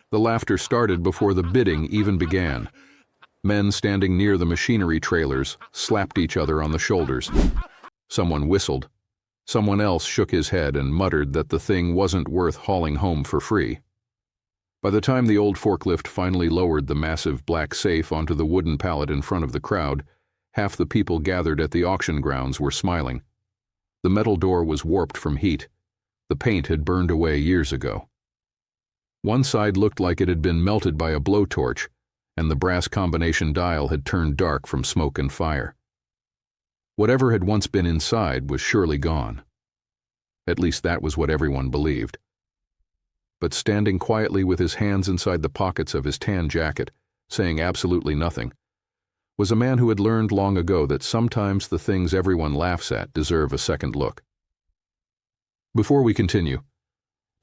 The laughter started before the bidding even began. Men standing near the machinery trailers slapped each other on the shoulders. Someone whistled. Someone else shook his head and muttered that the thing wasn't worth hauling home for free. By the time the old forklift finally lowered the massive black safe onto the wooden pallet in front of the crowd, half the people gathered at the auction grounds were smiling. The metal door was warped from heat. The paint had burned away years ago. One side looked like it had been melted by a blowtorch, and the brass combination dial had turned dark from smoke and fire. Whatever had once been inside was surely gone. At least that was what everyone believed. But standing quietly with his hands inside the pockets of his tan jacket, saying absolutely nothing, was a man who had learned long ago that sometimes the things everyone laughs at deserve a second look. Before we continue,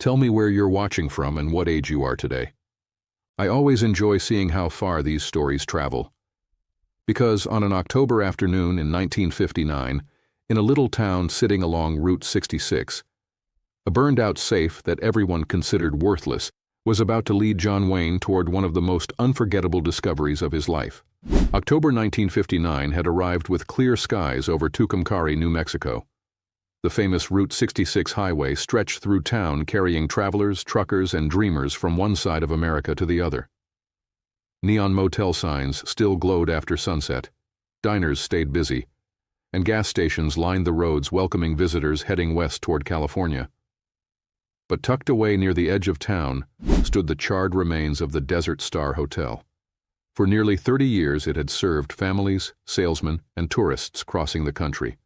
tell me where you're watching from and what age you are today. I always enjoy seeing how far these stories travel. Because on an October afternoon in 1959, in a little town sitting along Route 66, a burned-out safe that everyone considered worthless was about to lead John Wayne toward one of the most unforgettable discoveries of his life. October 1959 had arrived with clear skies over Tucumcari, New Mexico. The famous Route 66 highway stretched through town carrying travelers, truckers, and dreamers from one side of America to the other. Neon motel signs still glowed after sunset, diners stayed busy, and gas stations lined the roads welcoming visitors heading west toward California. But tucked away near the edge of town stood the charred remains of the Desert Star Hotel. For nearly 30 years it had served families, salesmen, and tourists crossing the country.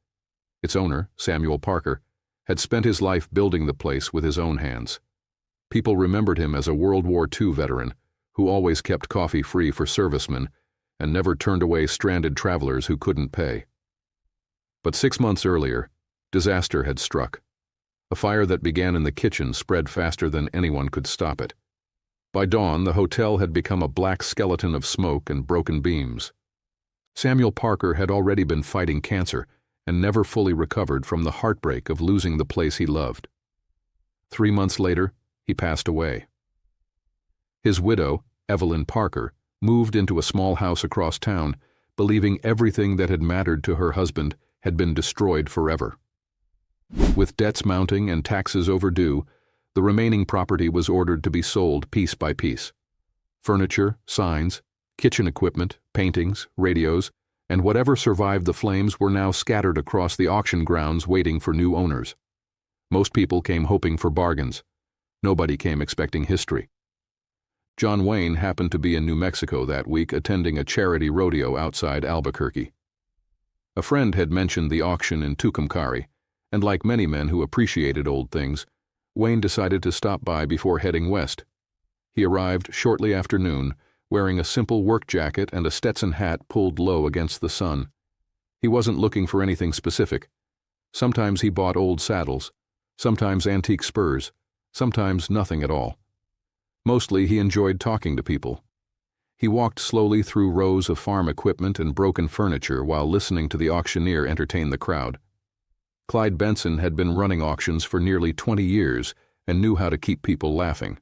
Its owner, Samuel Parker, had spent his life building the place with his own hands. People remembered him as a World War II veteran who always kept coffee free for servicemen and never turned away stranded travelers who couldn't pay. But 6 months earlier, disaster had struck. A fire that began in the kitchen spread faster than anyone could stop it. By dawn, the hotel had become a black skeleton of smoke and broken beams. Samuel Parker had already been fighting cancer and never fully recovered from the heartbreak of losing the place he loved. 3 months later, he passed away. His widow, Evelyn Parker, moved into a small house across town, believing everything that had mattered to her husband had been destroyed forever. With debts mounting and taxes overdue, the remaining property was ordered to be sold piece by piece. Furniture, signs, kitchen equipment, paintings, radios, and whatever survived the flames were now scattered across the auction grounds waiting for new owners. Most people came hoping for bargains. Nobody came expecting history. John Wayne happened to be in New Mexico that week attending a charity rodeo outside Albuquerque. A friend had mentioned the auction in Tucumcari, and like many men who appreciated old things, Wayne decided to stop by before heading west. He arrived shortly after noon, wearing a simple work jacket and a Stetson hat pulled low against the sun. He wasn't looking for anything specific. Sometimes he bought old saddles, sometimes antique spurs, sometimes nothing at all. Mostly he enjoyed talking to people. He walked slowly through rows of farm equipment and broken furniture while listening to the auctioneer entertain the crowd. Clyde Benson had been running auctions for nearly 20 years and knew how to keep people laughing.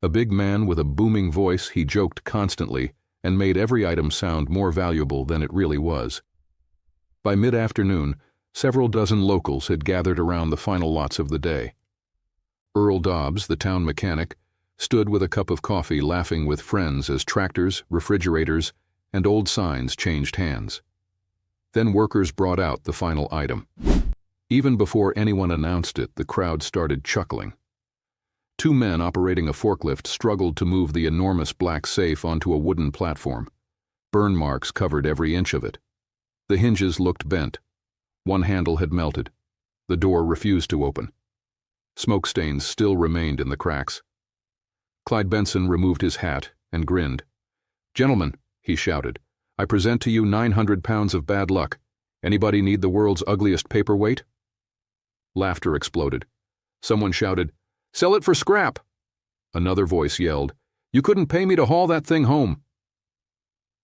A big man with a booming voice, he joked constantly and made every item sound more valuable than it really was. By mid-afternoon, several dozen locals had gathered around the final lots of the day. Earl Dobbs, the town mechanic, stood with a cup of coffee laughing with friends as tractors, refrigerators, and old signs changed hands. Then workers brought out the final item. Even before anyone announced it, the crowd started chuckling. 2 men operating a forklift struggled to move the enormous black safe onto a wooden platform. Burn marks covered every inch of it. The hinges looked bent. One handle had melted. The door refused to open. Smoke stains still remained in the cracks. Clyde Benson removed his hat and grinned. "Gentlemen," he shouted, "I present to you 900 pounds of bad luck. Anybody need the world's ugliest paperweight?" Laughter exploded. Someone shouted, "Sell it for scrap!" Another voice yelled, "You couldn't pay me to haul that thing home."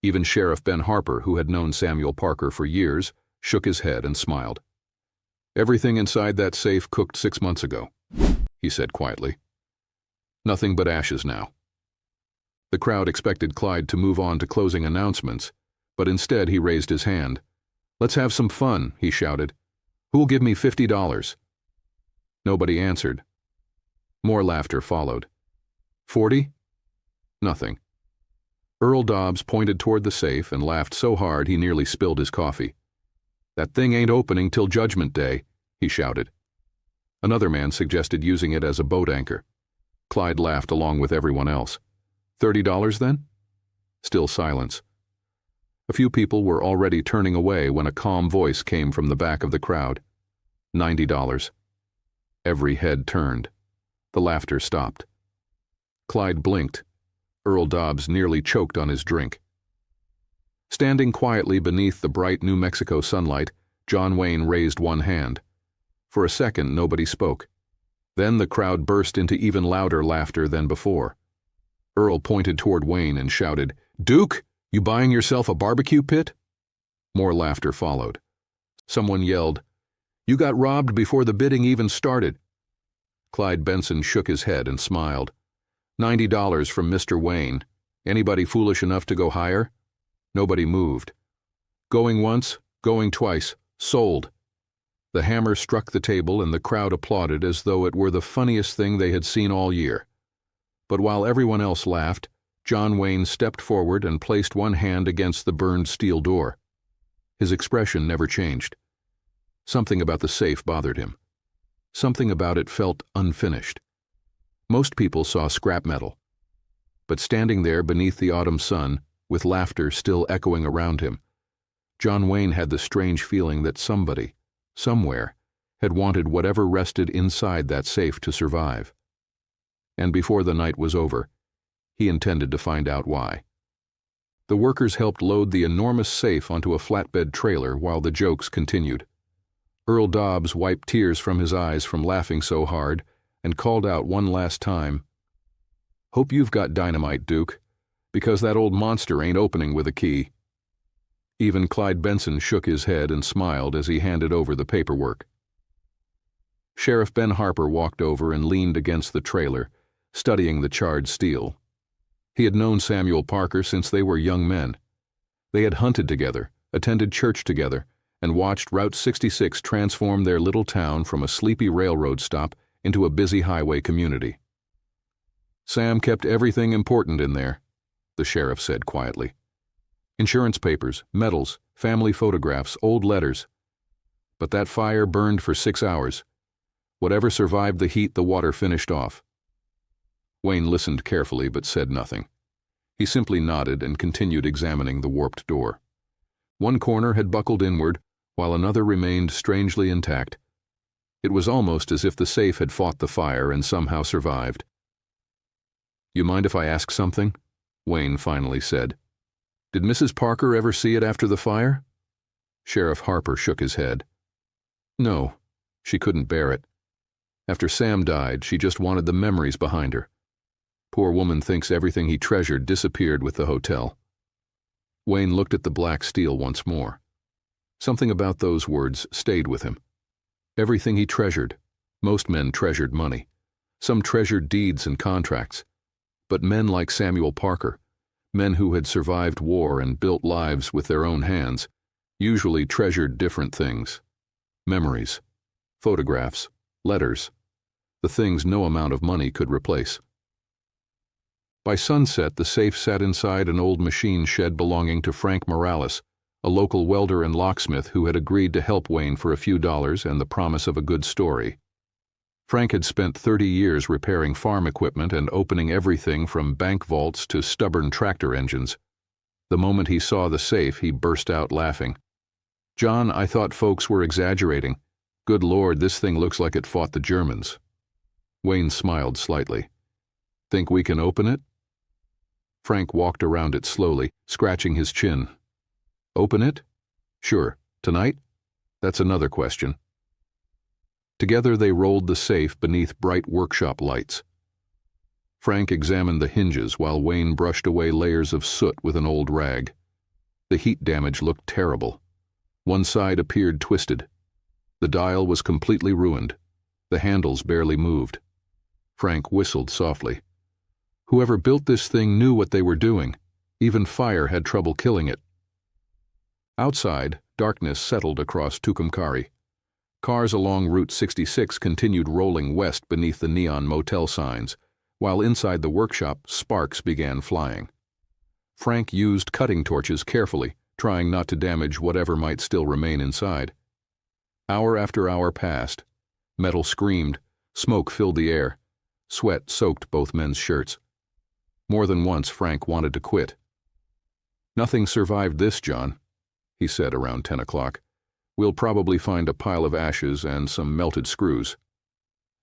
Even Sheriff Ben Harper, who had known Samuel Parker for years, shook his head and smiled. "Everything inside that safe cooked 6 months ago," he said quietly. "Nothing but ashes now." The crowd expected Clyde to move on to closing announcements, but instead he raised his hand. "Let's have some fun," he shouted. "Who'll give me $50? Nobody answered. More laughter followed. 40? Nothing. Earl Dobbs pointed toward the safe and laughed so hard he nearly spilled his coffee. "That thing ain't opening till Judgment Day," he shouted. Another man suggested using it as a boat anchor. Clyde laughed along with everyone else. $30 then? Still silence. A few people were already turning away when a calm voice came from the back of the crowd. $90. Every head turned. The laughter stopped. Clyde blinked. Earl Dobbs nearly choked on his drink. Standing quietly beneath the bright New Mexico sunlight, John Wayne raised one hand. For a second, nobody spoke. Then the crowd burst into even louder laughter than before. Earl pointed toward Wayne and shouted, "Duke, you buying yourself a barbecue pit?" More laughter followed. Someone yelled, "You got robbed before the bidding even started." Clyde Benson shook his head and smiled. $90 from Mr. Wayne. Anybody foolish enough to go higher? Nobody moved. Going once, going twice, sold. The hammer struck the table and the crowd applauded as though it were the funniest thing they had seen all year. But while everyone else laughed, John Wayne stepped forward and placed one hand against the burned steel door. His expression never changed. Something about the safe bothered him. Something about it felt unfinished. Most people saw scrap metal. But standing there beneath the autumn sun, with laughter still echoing around him, John Wayne had the strange feeling that somebody, somewhere, had wanted whatever rested inside that safe to survive. And before the night was over, he intended to find out why. The workers helped load the enormous safe onto a flatbed trailer while the jokes continued. Earl Dobbs wiped tears from his eyes from laughing so hard and called out one last time, "Hope you've got dynamite, Duke, because that old monster ain't opening with a key." Even Clyde Benson shook his head and smiled as he handed over the paperwork. Sheriff Ben Harper walked over and leaned against the trailer, studying the charred steel. He had known Samuel Parker since they were young men. They had hunted together, attended church together, and watched Route 66 transform their little town from a sleepy railroad stop into a busy highway community. "Sam kept everything important in there," the sheriff said quietly. "Insurance papers, medals, family photographs, old letters. But that fire burned for 6 hours. Whatever survived the heat, the water finished off." Wayne listened carefully but said nothing. He simply nodded and continued examining the warped door. One corner had buckled inward, while another remained strangely intact. It was almost as if the safe had fought the fire and somehow survived. "You mind if I ask something?" Wayne finally said. "Did Mrs. Parker ever see it after the fire?" Sheriff Harper shook his head. "No, she couldn't bear it. After Sam died, she just wanted the memories behind her. Poor woman thinks everything he treasured disappeared with the hotel." Wayne looked at the black steel once more. Something about those words stayed with him. Everything he treasured. Most men treasured money. Some treasured deeds and contracts. But men like Samuel Parker, men who had survived war and built lives with their own hands, usually treasured different things. Memories, photographs, letters, the things no amount of money could replace. By sunset, the safe sat inside an old machine shed belonging to Frank Morales, a local welder and locksmith who had agreed to help Wayne for a few dollars and the promise of a good story. Frank had spent 30 years repairing farm equipment and opening everything from bank vaults to stubborn tractor engines. The moment he saw the safe, he burst out laughing. "John, I thought folks were exaggerating. Good Lord, this thing looks like it fought the Germans." Wayne smiled slightly. "Think we can open it?" Frank walked around it slowly, scratching his chin. "Open it? Sure. Tonight? That's another question." Together they rolled the safe beneath bright workshop lights. Frank examined the hinges while Wayne brushed away layers of soot with an old rag. The heat damage looked terrible. One side appeared twisted. The dial was completely ruined. The handles barely moved. Frank whistled softly. Whoever built this thing knew what they were doing. Even fire had trouble killing it. Outside, darkness settled across Tucumcari. Cars along Route 66 continued rolling west beneath the neon motel signs, while inside the workshop, sparks began flying. Frank used cutting torches carefully, trying not to damage whatever might still remain inside. Hour after hour passed. Metal screamed, smoke filled the air, sweat soaked both men's shirts. More than once Frank wanted to quit. "Nothing survived this, John," he said around 10 o'clock. "We'll probably find a pile of ashes and some melted screws."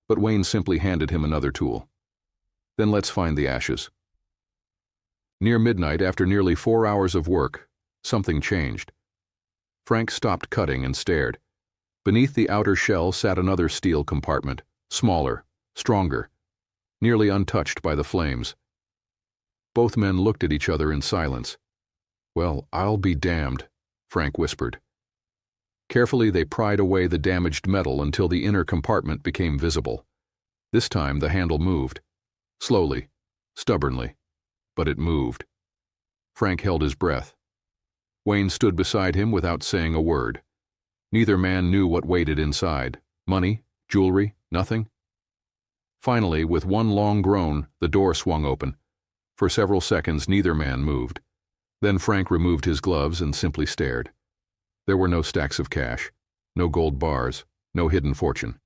But Wayne simply handed him another tool. "Then let's find the ashes." Near midnight, after nearly 4 hours of work, something changed. Frank stopped cutting and stared. Beneath the outer shell sat another steel compartment, smaller, stronger, nearly untouched by the flames. Both men looked at each other in silence. "Well, I'll be damned," Frank whispered. Carefully they pried away the damaged metal until the inner compartment became visible. This time the handle moved. Slowly, stubbornly, but it moved. Frank held his breath. Wayne stood beside him without saying a word. Neither man knew what waited inside. Money, jewelry, nothing. Finally, with one long groan, the door swung open. For several seconds neither man moved. Then Frank removed his gloves and simply stared. There were no stacks of cash, no gold bars, no hidden fortune.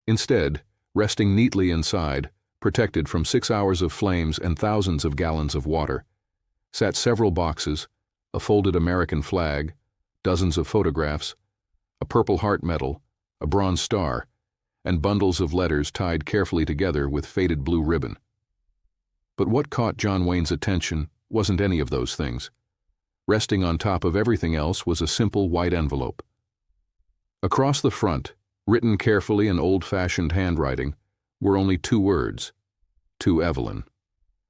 Instead, resting neatly inside, protected from 6 hours of flames and thousands of gallons of water, sat several boxes, a folded American flag, dozens of photographs, a Purple Heart medal, a bronze star, and bundles of letters tied carefully together with faded blue ribbon. But what caught John Wayne's attention wasn't any of those things. Resting on top of everything else was a simple white envelope. Across the front, written carefully in old-fashioned handwriting, were only 2 words: "To Evelyn."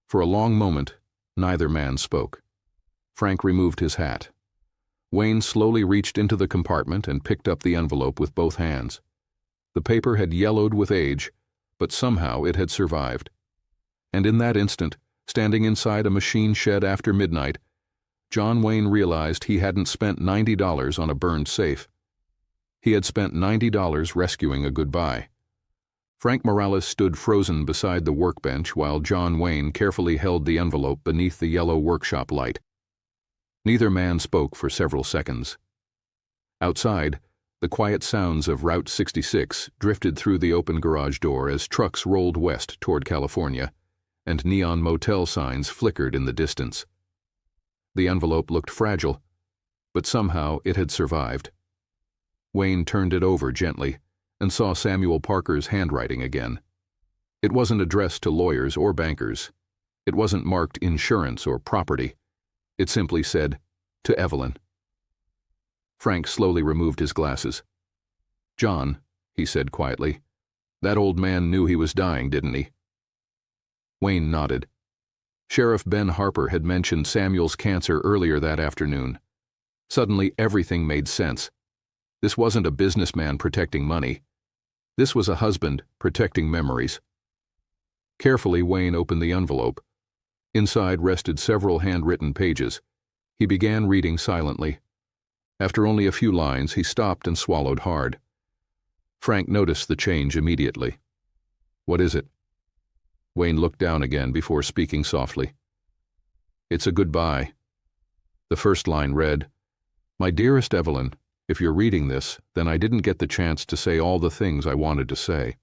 For a long moment, neither man spoke. Frank removed his hat. Wayne slowly reached into the compartment and picked up the envelope with both hands. The paper had yellowed with age, but somehow it had survived. And in that instant, standing inside a machine shed after midnight, John Wayne realized he hadn't spent $90 on a burned safe. He had spent $90 rescuing a goodbye. Frank Morales stood frozen beside the workbench while John Wayne carefully held the envelope beneath the yellow workshop light. Neither man spoke for several seconds. Outside, the quiet sounds of Route 66 drifted through the open garage door as trucks rolled west toward California, and neon motel signs flickered in the distance. The envelope looked fragile, but somehow it had survived. Wayne turned it over gently and saw Samuel Parker's handwriting again. It wasn't addressed to lawyers or bankers. It wasn't marked insurance or property. It simply said, "To Evelyn." Frank slowly removed his glasses. "John," he said quietly, "that old man knew he was dying, didn't he?" Wayne nodded. Sheriff Ben Harper had mentioned Samuel's cancer earlier that afternoon. Suddenly everything made sense. This wasn't a businessman protecting money. This was a husband protecting memories. Carefully, Wayne opened the envelope. Inside rested several handwritten pages. He began reading silently. After only a few lines, he stopped and swallowed hard. Frank noticed the change immediately. "What is it?" Wayne looked down again before speaking softly. "It's a goodbye." The first line read, "My dearest Evelyn, if you're reading this, then I didn't get the chance to say all the things I wanted to say."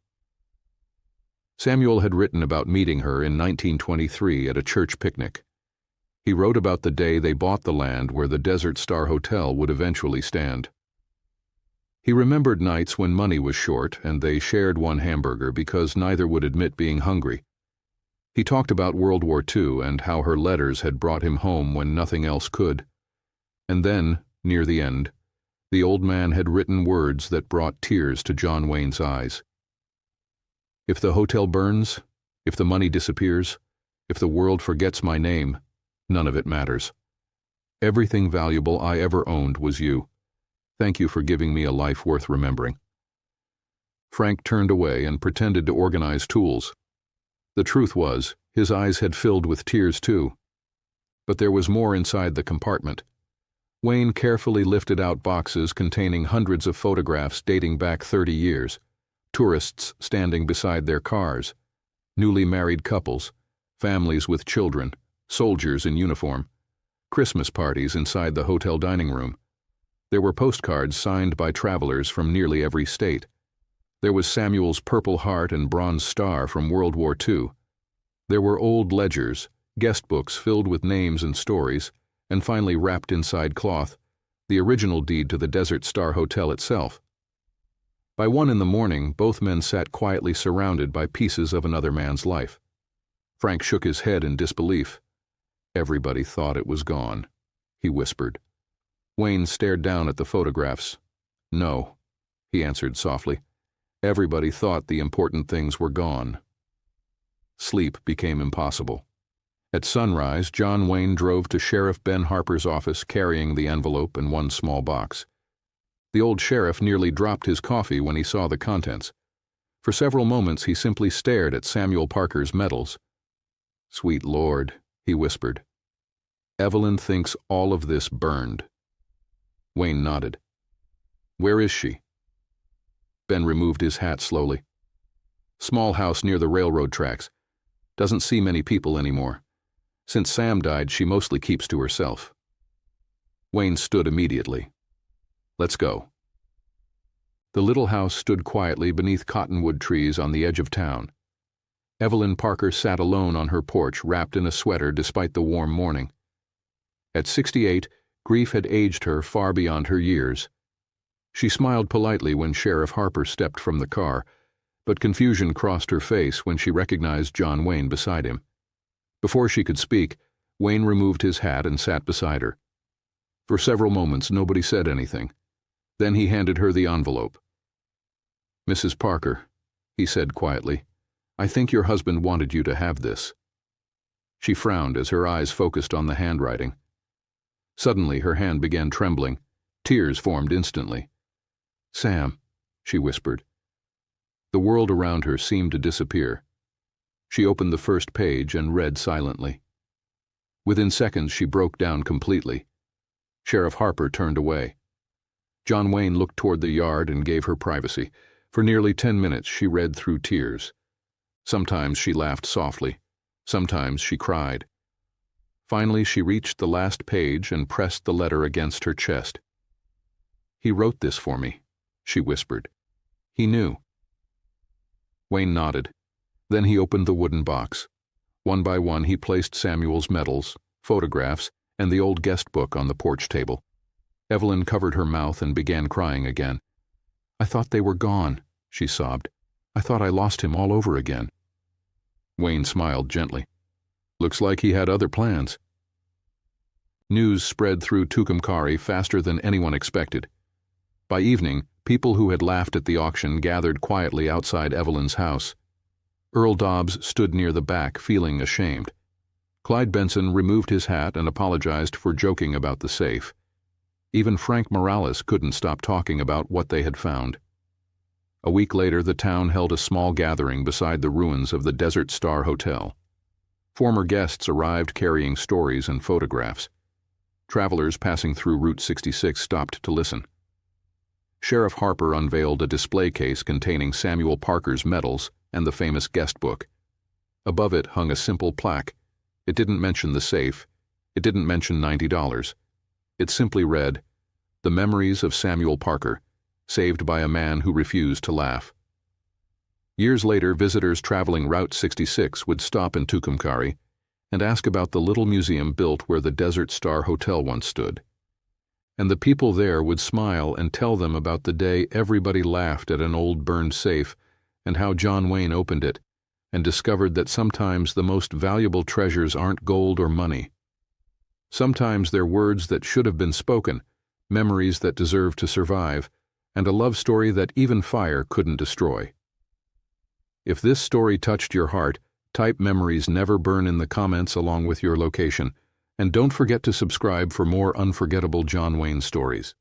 Samuel had written about meeting her in 1923 at a church picnic. He wrote about the day they bought the land where the Desert Star Hotel would eventually stand. He remembered nights when money was short and they shared one hamburger because neither would admit being hungry. He talked about World War II and how her letters had brought him home when nothing else could. And then, near the end, the old man had written words that brought tears to John Wayne's eyes. "If the hotel burns, if the money disappears, if the world forgets my name, none of it matters. Everything valuable I ever owned was you. Thank you for giving me a life worth remembering." Frank turned away and pretended to organize tools. The truth was, His eyes had filled with tears too. But there was more inside the compartment. Wayne carefully lifted out boxes containing hundreds of photographs dating back 30 years, tourists standing beside their cars, newly married couples, families with children, soldiers in uniform, Christmas parties inside the hotel dining room. There were postcards signed by travelers from nearly every state. There was Samuel's Purple Heart and Bronze Star from World War II. There were old ledgers, guest books filled with names and stories, and finally wrapped inside cloth, the original deed to the Desert Star Hotel itself. By 1 in the morning, both men sat quietly surrounded by pieces of another man's life. Frank shook his head in disbelief. "Everybody thought it was gone," he whispered. Wayne stared down at the photographs. "No," he answered softly. "Everybody thought the important things were gone." Sleep became impossible. At sunrise, John Wayne drove to Sheriff Ben Harper's office carrying the envelope and one small box. The old sheriff nearly dropped his coffee when he saw the contents. For several moments he simply stared at Samuel Parker's medals. "Sweet Lord," he whispered. "Evelyn thinks all of this burned." Wayne nodded. "Where is she?" Ben removed his hat slowly. "Small house near the railroad tracks. Doesn't see many people anymore. Since Sam died, she mostly keeps to herself." Wayne stood immediately. "Let's go." The little house stood quietly beneath cottonwood trees on the edge of town. Evelyn Parker sat alone on her porch, wrapped in a sweater despite the warm morning. At 68, grief had aged her far beyond her years. She smiled politely when Sheriff Harper stepped from the car, but confusion crossed her face when she recognized John Wayne beside him. Before she could speak, Wayne removed his hat and sat beside her. For several moments, nobody said anything. Then he handed her the envelope. "Mrs. Parker," he said quietly, "I think your husband wanted you to have this." She frowned as her eyes focused on the handwriting. Suddenly, her hand began trembling. Tears formed instantly. "Sam," she whispered. The world around her seemed to disappear. She opened the first page and read silently. Within seconds, she broke down completely. Sheriff Harper turned away. John Wayne looked toward the yard and gave her privacy. For nearly 10 minutes, she read through tears. Sometimes she laughed softly. Sometimes she cried. Finally, she reached the last page and pressed the letter against her chest. "He wrote this for me," she whispered. "He knew." Wayne nodded. Then he opened the wooden box. One by one, he placed Samuel's medals, photographs, and the old guest book on the porch table. Evelyn covered her mouth and began crying again. "I thought they were gone," she sobbed. "I thought I lost him all over again." Wayne smiled gently. "Looks like he had other plans." News spread through Tucumcari faster than anyone expected. By evening, people who had laughed at the auction gathered quietly outside Evelyn's house. Earl Dobbs stood near the back, feeling ashamed. Clyde Benson removed his hat and apologized for joking about the safe. Even Frank Morales couldn't stop talking about what they had found. A week later, the town held a small gathering beside the ruins of the Desert Star Hotel. Former guests arrived carrying stories and photographs. Travelers passing through Route 66 stopped to listen. Sheriff Harper unveiled a display case containing Samuel Parker's medals and the famous guest book. Above it hung a simple plaque. It didn't mention the safe. It didn't mention $90. It simply read, "The memories of Samuel Parker, saved by a man who refused to laugh." Years later, visitors traveling Route 66 would stop in Tucumcari and ask about the little museum built where the Desert Star Hotel once stood. And the people there would smile and tell them about the day everybody laughed at an old burned safe and how John Wayne opened it and discovered that sometimes the most valuable treasures aren't gold or money. Sometimes they're words that should have been spoken, memories that deserve to survive, and a love story that even fire couldn't destroy. If this story touched your heart, type "Memories Never Burn" in the comments along with your location, and don't forget to subscribe for more unforgettable John Wayne stories.